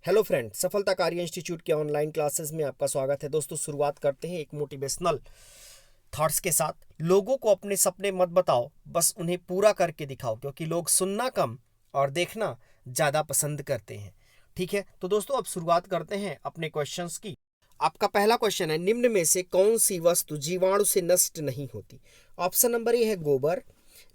Hello friend, सफलता कार्य institute के ऑनलाइन क्लासेस में आपका स्वागत है। दोस्तों, शुरुआत करते हैं एक मोटिवेशनल थॉट्स के साथ। लोगों को अपने सपने मत बताओ, बस उन्हें पूरा करके दिखाओ, क्योंकि लोग सुनना कम और देखना ज़्यादा पसंद करते हैं। ठीक है, तो दोस्तों अब शुरुआत करते हैं अपने क्वेश्चंस की। आपका पहला क्वेश्चन है, निम्न में से कौन सी वस्तु जीवाणु से नष्ट नहीं होती? ऑप्शन नंबर ए है गोबर,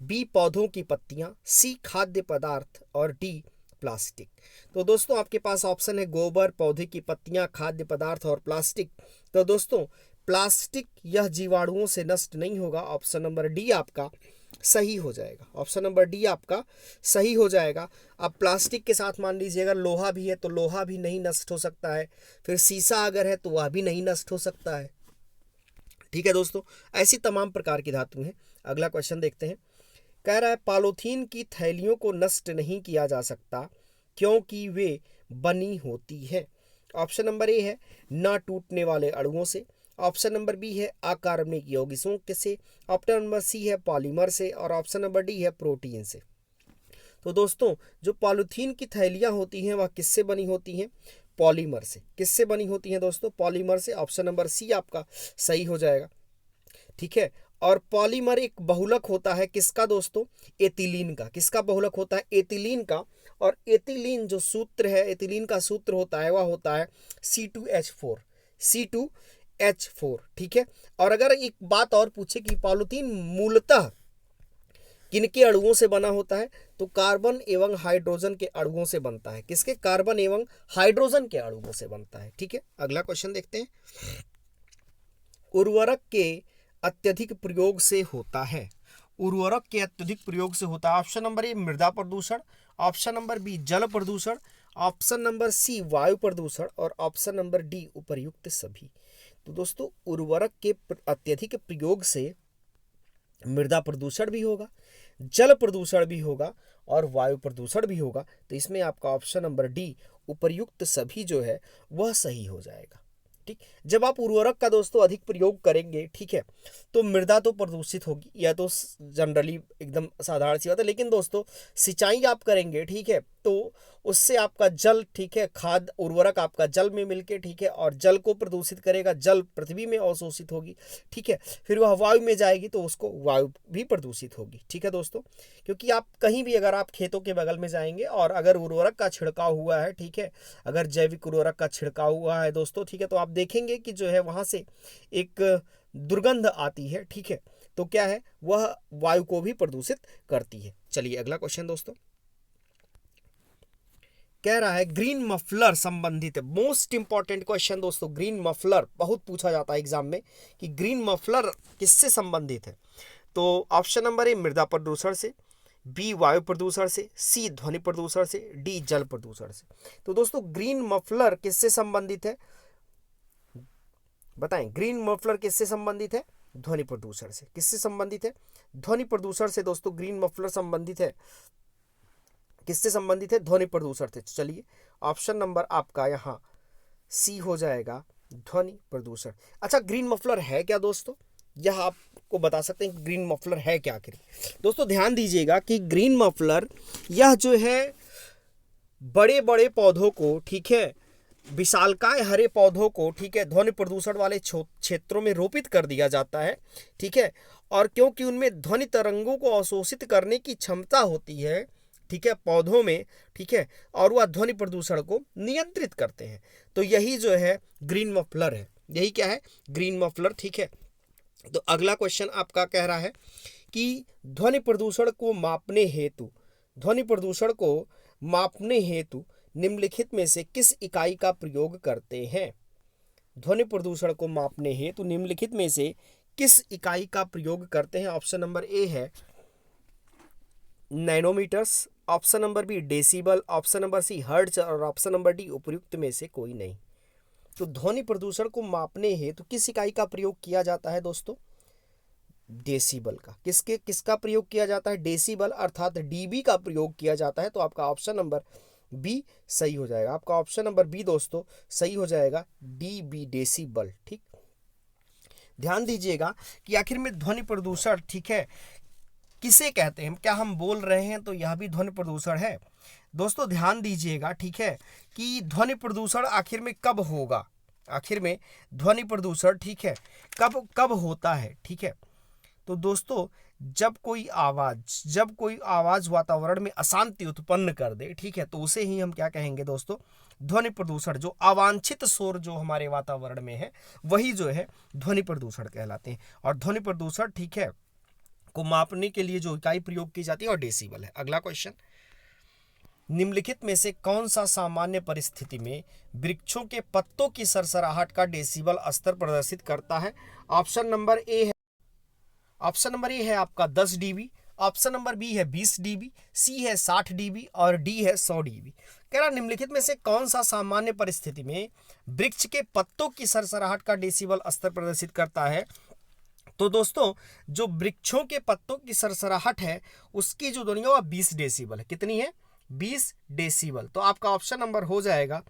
बी पौधों की पत्तियां, सी खाद्य पदार्थ और डी प्लास्टिक। तो दोस्तों आपके पास ऑप्शन है गोबर, पौधे की पत्तियां, खाद्य पदार्थ और प्लास्टिक। तो दोस्तों प्लास्टिक यह जीवाणुओं से नष्ट नहीं होगा। ऑप्शन नंबर डी आपका सही हो जाएगा। ऑप्शन नंबर डी आपका सही हो जाएगा। अब प्लास्टिक के साथ मान लीजिए अगर लोहा भी है तो लोहा भी नहीं नष्ट हो सकता है, फिर शीशा अगर है तो वह भी नहीं नष्ट हो सकता है। ठीक है दोस्तों, ऐसी तमाम प्रकार की धातु हैं। अगला क्वेश्चन देखते हैं। कह रहा है पॉलीथीन की थैलियों को नष्ट नहीं किया जा सकता क्योंकि वे बनी होती है। ऑप्शन नंबर ए है न टूटने वाले अणुओं से, ऑप्शन नंबर बी है अकार्बनिक यौगिकों से, ऑप्शन नंबर सी है पॉलीमर से और ऑप्शन नंबर डी है प्रोटीन से। तो दोस्तों जो पॉलीथीन की थैलियां होती हैं वह किससे बनी होती हैं? पॉलीमर से। किससे बनी होती हैं दोस्तों? पॉलीमर से। ऑप्शन नंबर सी आपका सही हो जाएगा। ठीक है, और पॉलीमर एक बहुलक होता है किसका दोस्तों? एथिलीन का। किसका बहुलक होता है? एथिलीन का। और एथिलीन जो सूत्र है, एथिलीन का सूत्र होता है वह होता है C2H4। C2H4। ठीक है, और अगर एक बात और पूछे कि पॉलीथीन मूलतः किनके अणुओं से बना होता है, तो कार्बन एवं हाइड्रोजन के अणुओं से बनता है। किसके? कार्बन एवं हाइड्रोजन के अणुओं से बनता है। ठीक है, अगला क्वेश्चन देखते हैं। उर्वरक के अत्यधिक प्रयोग से होता है। उर्वरक के अत्यधिक प्रयोग से होता है। ऑप्शन नंबर ए मृदा प्रदूषण, ऑप्शन नंबर बी जल प्रदूषण, ऑप्शन नंबर सी वायु प्रदूषण और ऑप्शन नंबर डी उपर्युक्त सभी। तो दोस्तों उर्वरक के अत्यधिक प्रयोग से मृदा प्रदूषण भी होगा, जल प्रदूषण भी होगा और वायु प्रदूषण भी होगा। तो इसमें आपका ऑप्शन नंबर डी उपर्युक्त सभी जो है वह सही हो जाएगा। ठीक, जब आप उर्वरक का दोस्तों अधिक प्रयोग करेंगे, ठीक है, तो मृदा तो प्रदूषित होगी, यह तो जनरली एकदम साधारण सी बात है। लेकिन दोस्तों सिंचाई आप करेंगे, ठीक है, तो उससे आपका जल, ठीक है, खाद उर्वरक आपका जल में मिलके, ठीक है, और जल को प्रदूषित करेगा, जल पृथ्वी में अवशोषित होगी। ठीक है, फिर वह वायु में जाएगी तो उसको वायु भी प्रदूषित होगी। ठीक है दोस्तों, क्योंकि आप कहीं भी अगर आप खेतों के बगल में जाएंगे और अगर उर्वरक का छिड़काव हुआ है, ठीक है, अगर जैविक उर्वरक का छिड़काव हुआ है दोस्तों, ठीक है, तो आप देखेंगे कि जो है वहां से एक दुर्गंध आती है। ठीक है, तो क्या है, वह वायु को भी प्रदूषित करती है। चलिए अगला क्वेश्चन दोस्तों कह रहा है ग्रीन मफलर संबंधित है। मोस्ट इंपॉर्टेंट क्वेश्चन दोस्तों, ग्रीन मफलर बहुत पूछा जाता है एग्जाम में कि ग्रीन मफलर किससे संबंधित है। तो ऑप्शन नंबर ए मृदा प्रदूषण से, बी वायु प्रदूषण से, सी ध्वनि प्रदूषण से, डी जल प्रदूषण से। तो दोस्तों ग्रीन मफलर किससे संबंधित है? बताएं, ग्रीन मफलर किससे संबंधित है? ध्वनि प्रदूषण से। किससे संबंधित है? ध्वनि प्रदूषण से दोस्तों ग्रीन मफलर संबंधित है। किससे संबंधित है? ध्वनि प्रदूषण से। चलिए ऑप्शन नंबर आपका यहाँ सी हो जाएगा, ध्वनि प्रदूषण। अच्छा, ग्रीन मफलर है क्या दोस्तों? यह आपको बता सकते हैं ग्रीन मफलर है क्या आखिर। दोस्तों ध्यान दीजिएगा कि ग्रीन मफलर यह जो है बड़े बड़े पौधों को, ठीक है, विशालकाय हरे पौधों को, ठीक है, ध्वनि प्रदूषण वाले क्षेत्रों में रोपित कर दिया जाता है। ठीक है, और क्योंकि उनमें ध्वनि तरंगों को अवशोषित करने की क्षमता होती है, ठीक है, पौधों में, ठीक है, और वह ध्वनि प्रदूषण को नियंत्रित करते हैं। तो यही जो है ग्रीन मफलर है। यही क्या है? Green muffler. ठीक है, तो अगला क्वेश्चन आपका कह रहा है कि ध्वनि प्रदूषण को मापने हेतु, ध्वनि प्रदूषण को मापने हेतु निम्नलिखित में से किस इकाई का प्रयोग करते हैं? ध्वनि प्रदूषण को मापने हेतु निम्नलिखित में से किस इकाई का प्रयोग करते हैं? ऑप्शन नंबर ए है nanometers, option number B decibel, option number C hertz और ऑप्शन नंबर डी उपयुक्त में से कोई नहीं। तो ध्वनि प्रदूषण को मापने हेतु किस इकाई का प्रयोग किया जाता है दोस्तों? डेसिबल का। किसका प्रयोग किया जाता है? डेसिबल अर्थात डीबी का प्रयोग किया जाता है। तो आपका ऑप्शन नंबर बी सही हो जाएगा। आपका ऑप्शन नंबर बी दोस्तों सही हो जाएगा, डीबी डेसिबल। ठीक, ध्यान दीजिएगा कि आखिर में ध्वनि प्रदूषण, ठीक है, किसे कहते हैं? क्या हम बोल रहे हैं तो यह भी ध्वनि प्रदूषण है? दोस्तों ध्यान दीजिएगा, ठीक है, कि ध्वनि प्रदूषण आखिर में कब होगा, आखिर में ध्वनि प्रदूषण, ठीक है, कब कब होता है, ठीक है। तो दोस्तों जब कोई आवाज वातावरण में अशांति उत्पन्न कर दे, ठीक है, तो उसे ही हम क्या कहेंगे दोस्तों, ध्वनि प्रदूषण। जो अवांछित शोर जो हमारे वातावरण में है वही जो है ध्वनि प्रदूषण कहलाते हैं। और ध्वनि प्रदूषण, ठीक है, को मापने के लिए जो इकाई प्रयोग की जाती है और डेसिबल है। अगला क्वेश्चन, निम्नलिखित में से कौन सा सामान्य परिस्थिति में वृक्षों के पत्तों की सरसराहट का डेसिबल स्तर प्रदर्शित करता है? ऑप्शन नंबर ए है आपका 10 dB, ऑप्शन नंबर बी है 20 dB, सी है 60 dB और डी है 100 dB। कह रहा निम्नलिखित में से कौन सा सामान्य परिस्थिति में वृक्ष के पत्तों की सरसराहट का डेसिबल स्तर प्रदर्शित करता है? तो दोस्तों जो वृक्षों के पत्तों की सरसराहट है उसकी जो ध्वनि है वह 20 डेसिबल है। कितनी है? 20 डेसिबल। तो आपका ऑप्शन नंबर हो जाएगा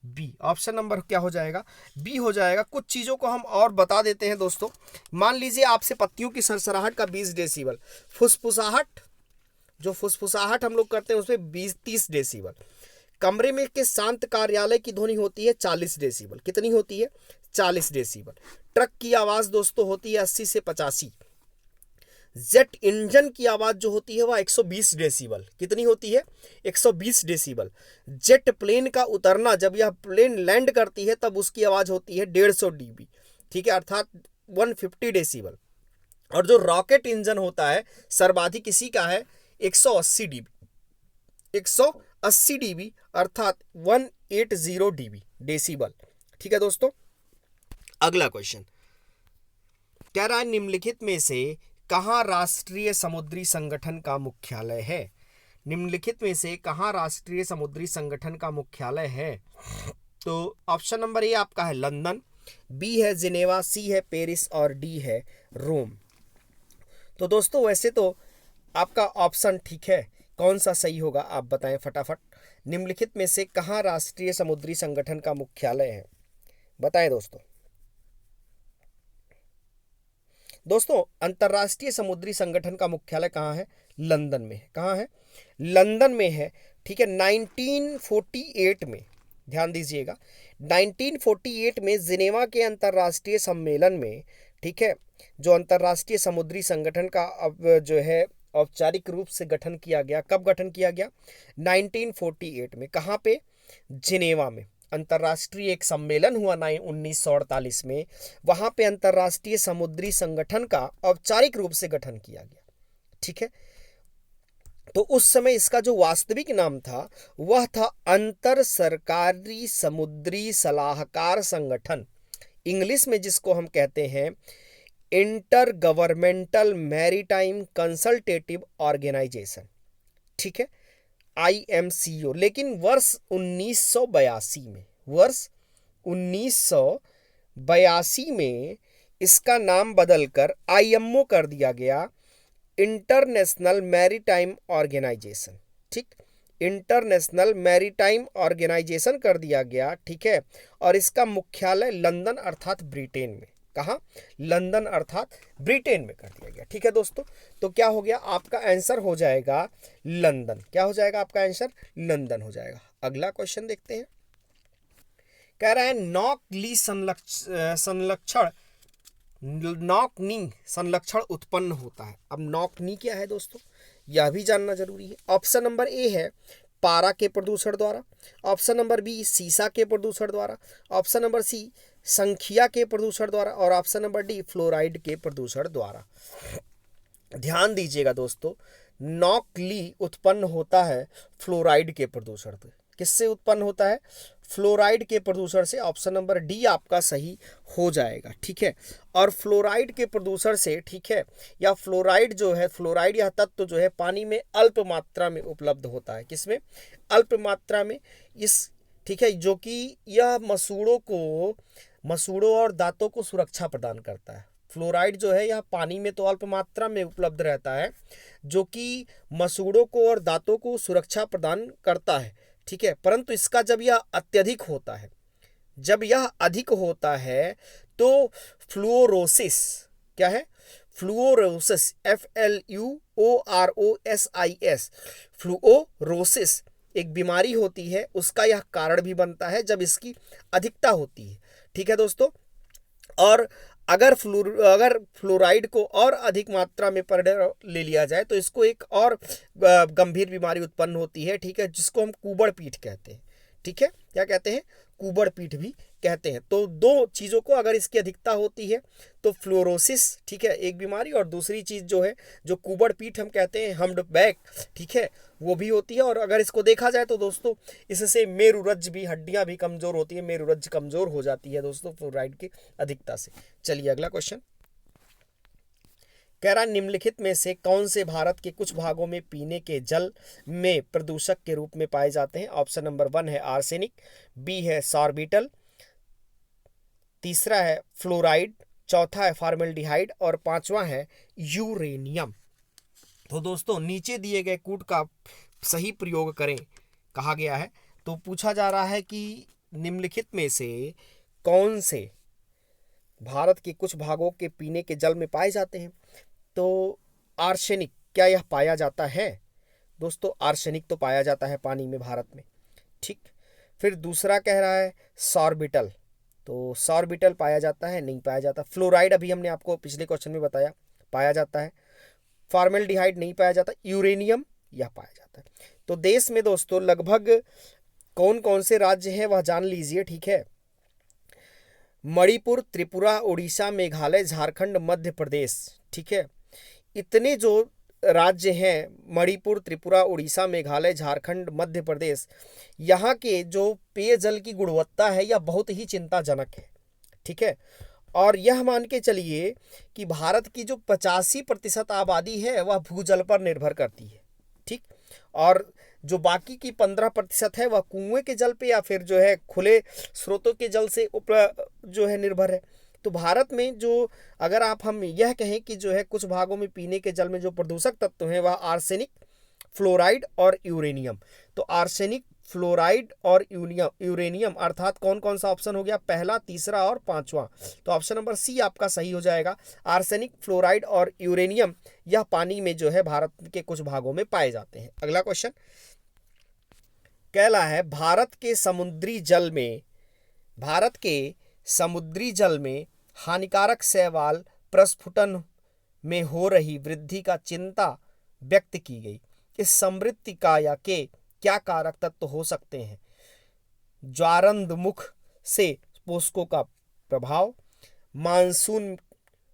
बी। ऑप्शन नंबर क्या हो जाएगा? बी हो जाएगा। कुछ चीज़ों को हम और बता देते हैं दोस्तों। मान लीजिए आपसे पत्तियों की सरसराहट का 20 डेसिबल, फुसफुसाहट, जो फुसफुसाहट हम लोग करते हैं उसमें 20-30 डेसिबल। कमरे में के शांत कार्यालय की ध्वनि होती है 40 डेसिबल। कितनी होती है? 40 डेसिबल। ट्रक की आवाज़ दोस्तों होती है 80 से 85। जेट इंजन की आवाज़ जो होती है वह 120 डेसिबल। कितनी होती है? 120 डेसिबल। जेट प्लेन का उतरना, जब यह प्लेन लैंड करती है तब उसकी आवाज़ होती है 150 dB, ठीक है, अर्थात 150 डेसिबल। और जो रॉकेट इंजन होता है सर्वाधिक इसी का है 180 dB, 180 dB अर्थात 180 dB डेसिबल। ठीक है दोस्तों। अगला क्वेश्चन कह रहा है निम्नलिखित में से कहाँ राष्ट्रीय समुद्री संगठन का मुख्यालय है? निम्नलिखित में से कहाँ राष्ट्रीय समुद्री संगठन का मुख्यालय है? तो ऑप्शन नंबर ए आपका है लंदन, बी है जिनेवा, सी है पेरिस और डी है रोम। तो दोस्तों वैसे तो आपका ऑप्शन ठीक है, कौन सा सही होगा आप बताएं फटाफट। निम्नलिखित में से कहाँ राष्ट्रीय समुद्री संगठन का मुख्यालय है? बताएं दोस्तों। दोस्तों अंतर्राष्ट्रीय समुद्री संगठन का मुख्यालय कहाँ है? लंदन में है। कहाँ है? लंदन में है। ठीक है। 1948 में, ध्यान दीजिएगा, 1948 में जिनेवा के अंतर्राष्ट्रीय सम्मेलन में, ठीक है, जो अंतर्राष्ट्रीय समुद्री संगठन का अब जो है औपचारिक रूप से गठन किया गया। कब गठन किया गया? 1948 में। कहाँ पे? जिनेवा में। अंतर्राष्ट्रीय एक सम्मेलन हुआ 1948 में, वहां पे अंतर्राष्ट्रीय समुद्री संगठन का औपचारिक रूप से गठन किया गया। ठीक है। तो उस समय इसका जो वास्तविक नाम था वह था अंतर सरकारी समुद्री सलाहकार संगठन, इंग्लिश में जिसको हम कहते हैं intergovernmental maritime consultative organisation. ठीक है, IMCO। लेकिन वर्ष 1982 में इसका नाम बदलकर IMO कर दिया गया, इंटरनेशनल मैरीटाइम ऑर्गेनाइजेशन। ठीक, इंटरनेशनल मैरीटाइम ऑर्गेनाइजेशन कर दिया गया। ठीक है। और इसका मुख्यालय लंदन अर्थात ब्रिटेन में। कहाँ? लंदन अर्थात ब्रिटेन में कर दिया गया। ठीक है दोस्तों। तो क्या हो गया? आपका आंसर हो जाएगा लंदन। क्या हो जाएगा आपका आंसर? लंदन हो जाएगा। अगला क्वेश्चन देखते हैं। कह रहा है नॉक-ली संलक्षण उत्पन्न होता है। अब नॉक-नी क्या है दोस्तों, यह भी जानना जरूरी है। ऑप्शन नंबर ए है पारा के प्रदूषण द्वारा, ऑप्शन नंबर बी सीसा के प्रदूषण द्वारा, ऑप्शन नंबर सी संखिया के प्रदूषण द्वारा और ऑप्शन नंबर डी फ्लोराइड के प्रदूषण द्वारा। ध्यान दीजिएगा दोस्तों, नॉक-ली उत्पन्न होता है फ्लोराइड के प्रदूषण से। किससे उत्पन्न होता है? फ्लोराइड के प्रदूषण से। ऑप्शन नंबर डी आपका सही हो जाएगा। ठीक है। और फ्लोराइड के प्रदूषण से, ठीक है, या फ्लोराइड जो है, फ्लोराइड यह तत्व जो है पानी में अल्प मात्रा में उपलब्ध होता है। किसमें? अल्प मात्रा में। इस, ठीक है, जो कि यह मसूड़ों और दांतों को सुरक्षा प्रदान करता है। फ्लोराइड जो है यह पानी में तो अल्प मात्रा में उपलब्ध रहता है, जो कि मसूड़ों को और दांतों को सुरक्षा प्रदान करता है। ठीक है। परंतु इसका जब यह अत्यधिक होता है, जब यह अधिक होता है तो फ्लूओरोसिस, क्या है? फ्लूओरोसिस, FLUOROSIS, फ्लूओरोसिस एक बीमारी होती है उसका यह कारण भी बनता है जब इसकी अधिकता होती है। ठीक है दोस्तों, और अगर फ्लोराइड को और अधिक मात्रा में पर ले लिया जाए तो इसको एक और गंभीर बीमारी उत्पन्न होती है। ठीक है, जिसको हम कुबड़ पीठ कहते हैं। ठीक है, क्या कहते हैं? कुबड़ पीठ भी कहते हैं। तो दो चीज़ों को अगर इसकी अधिकता होती है तो फ्लोरोसिस, ठीक है, एक बीमारी, और दूसरी चीज़ जो है जो कुबड़ पीठ हम कहते हैं, हम्ड बैक, ठीक है, वो भी होती है। और अगर इसको देखा जाए तो दोस्तों इससे मेरुरज्ज भी, हड्डियां भी कमज़ोर होती है, मेरुरज्ज कमज़ोर हो जाती है दोस्तों फ्लोराइड की अधिकता से। चलिए अगला क्वेश्चन कह रहा, निम्नलिखित में से कौन से भारत के कुछ भागों में पीने के जल में प्रदूषक के रूप में पाए जाते हैं? ऑप्शन नंबर 1 है आर्सेनिक, बी है सॉर्बिटल, तीसरा है फ्लोराइड, चौथा है फॉर्मेल्डिहाइड और पांचवा है यूरेनियम। तो दोस्तों नीचे दिए गए कूट का सही प्रयोग करें कहा गया है। तो पूछा जा रहा है कि निम्नलिखित में से कौन से भारत के कुछ भागों के पीने के जल में पाए जाते हैं? तो आर्सेनिक, क्या यह पाया जाता है? दोस्तों आर्सेनिक तो पाया जाता है पानी में भारत में। ठीक, फिर दूसरा कह रहा है सॉर्बिटल, तो सॉर्बिटल पाया जाता है? नहीं पाया जाता। फ्लोराइड अभी हमने आपको पिछले क्वेश्चन में बताया पाया जाता है। फॉर्मेल्डिहाइड नहीं पाया जाता। यूरेनियम यह पाया जाता है। तो देश में दोस्तों लगभग कौन कौन से राज्य हैं वह जान लीजिए। ठीक है, मणिपुर, त्रिपुरा, उड़ीसा, मेघालय, झारखंड, मध्य प्रदेश। ठीक है, इतने जो राज्य हैं मणिपुर, त्रिपुरा, उड़ीसा, मेघालय, झारखंड, मध्य प्रदेश, यहाँ के जो पेयजल की गुणवत्ता है यह बहुत ही चिंताजनक है। ठीक है, और यह मान के चलिए कि भारत की जो 85% आबादी है वह भूजल पर निर्भर करती है। ठीक, और जो बाकी की 15% है वह कुएं के जल पे या फिर जो है खुले स्रोतों के जल से जो है निर्भर है। तो भारत में जो अगर हम यह कहें कि जो है कुछ भागों में पीने के जल में जो प्रदूषक तत्व हैं वह आर्सेनिक, फ्लोराइड और यूरेनियम। तो आर्सेनिक, फ्लोराइड और यूरेनियम अर्थात कौन कौन सा ऑप्शन हो गया? पहला, तीसरा और पांचवा। तो ऑप्शन नंबर सी आपका सही हो जाएगा। आर्सेनिक, फ्लोराइड और यूरेनियम यह पानी में जो है भारत के कुछ भागों में पाए जाते हैं। अगला क्वेश्चन कहला है, भारत के समुद्री जल में हानिकारक शैवाल प्रस्फुटन में हो रही वृद्धि का चिंता व्यक्त की गई। इस समृद्धि का या के क्या कारक तत्व हो सकते हैं? ज्वारंधमुख से पोषकों का प्रभाव, मानसून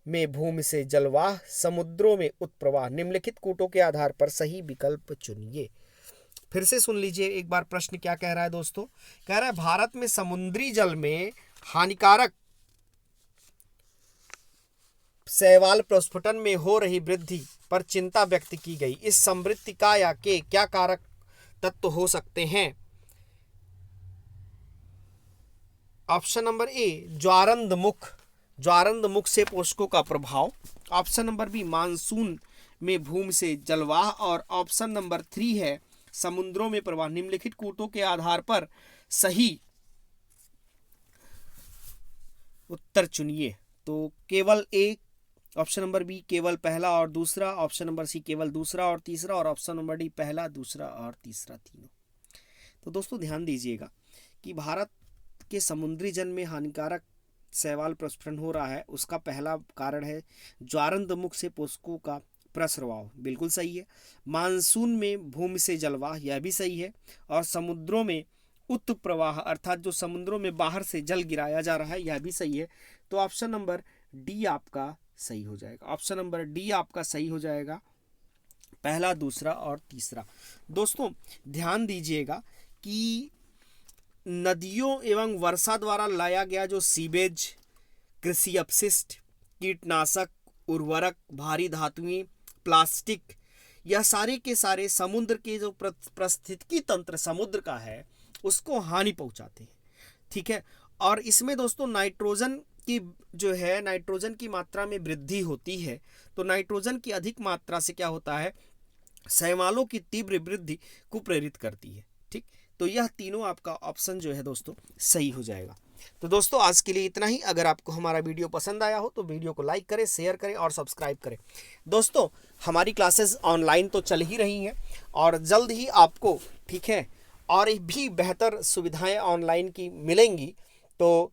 में भूमि से जलवाह, समुद्रों में उत्प्रवाह। निम्नलिखित कूटों के आधार पर सही विकल्प चुनिए। फिर से सुन लीजिए एक बार प्रश्न क्या कह रहा है दोस्तों। कह रहा है भारत में समुद्री जल में हानिकारक शैवाल प्रस्फुटन में हो रही वृद्धि पर चिंता व्यक्त की गई। इस समृद्धि का या के क्या कारक तत्व हो सकते हैं? ऑप्शन नंबर ए ज्वारंधमुख से पोषकों का प्रभाव, ऑप्शन नंबर बी मानसून में भूमि से जलवाह और ऑप्शन नंबर 3 है समुद्रों में प्रवाह। निम्नलिखित कूटों के आधार पर सही उत्तर चुनिए। तो केवल ए, ऑप्शन नंबर बी केवल पहला और दूसरा, ऑप्शन नंबर सी केवल दूसरा और तीसरा और ऑप्शन नंबर डी पहला, दूसरा और तीसरा तीनों। तो दोस्तों ध्यान दीजिएगा कि भारत के समुद्री जल में हानिकारक शैवाल प्रस्फुटन हो रहा है, उसका पहला कारण है ज्वारंधमुख से पोषकों का प्रस्रवाव, बिल्कुल सही है। मानसून में भूमि से जलवाह, यह भी सही है। और समुद्रों में उत्प्रवाह अर्थात जो समुद्रों में बाहर से जल गिराया जा रहा है, यह भी सही है। तो ऑप्शन नंबर डी आपका सही हो जाएगा। ऑप्शन नंबर डी आपका सही हो जाएगा, पहला, दूसरा और तीसरा। दोस्तों ध्यान दीजिएगा कि नदियों एवं वर्षा द्वारा लाया गया जो सीवेज, कृषि अपशिष्ट, कीटनाशक, उर्वरक, भारी धातुएं, प्लास्टिक, यह सारे के सारे समुद्र के जो पारिस्थितिकी तंत्र समुद्र का है उसको हानि पहुंचाते हैं। ठीक है, और इसमें दोस्तों नाइट्रोजन की मात्रा में वृद्धि होती है। तो नाइट्रोजन की अधिक मात्रा से क्या होता है? शैवालों की तीव्र वृद्धि को प्रेरित करती है। ठीक, तो यह तीनों आपका ऑप्शन जो है दोस्तों सही हो जाएगा। तो दोस्तों आज के लिए इतना ही। अगर आपको हमारा वीडियो पसंद आया हो तो वीडियो को लाइक करें, शेयर करें और सब्सक्राइब करें। दोस्तों हमारी क्लासेस ऑनलाइन तो चल ही रही हैं और जल्द ही आपको, ठीक है, और भी बेहतर सुविधाएं ऑनलाइन की मिलेंगी, तो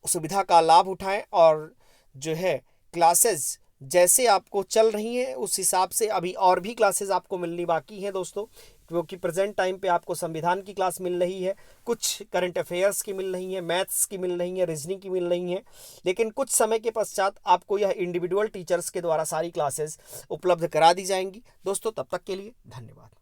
सुविधा का लाभ उठाएं। और जो है क्लासेस जैसे आपको चल रही हैं उस हिसाब से अभी और भी क्लासेस आपको मिलनी बाकी हैं दोस्तों, क्योंकि प्रेजेंट टाइम पे आपको संविधान की क्लास मिल रही है, कुछ करंट अफेयर्स की मिल रही है, मैथ्स की मिल रही है, रीजनिंग की मिल रही है। लेकिन कुछ समय के पश्चात आपको यह इंडिविजुअल टीचर्स के द्वारा सारी क्लासेस उपलब्ध करा दी जाएंगी दोस्तों। तब तक के लिए धन्यवाद।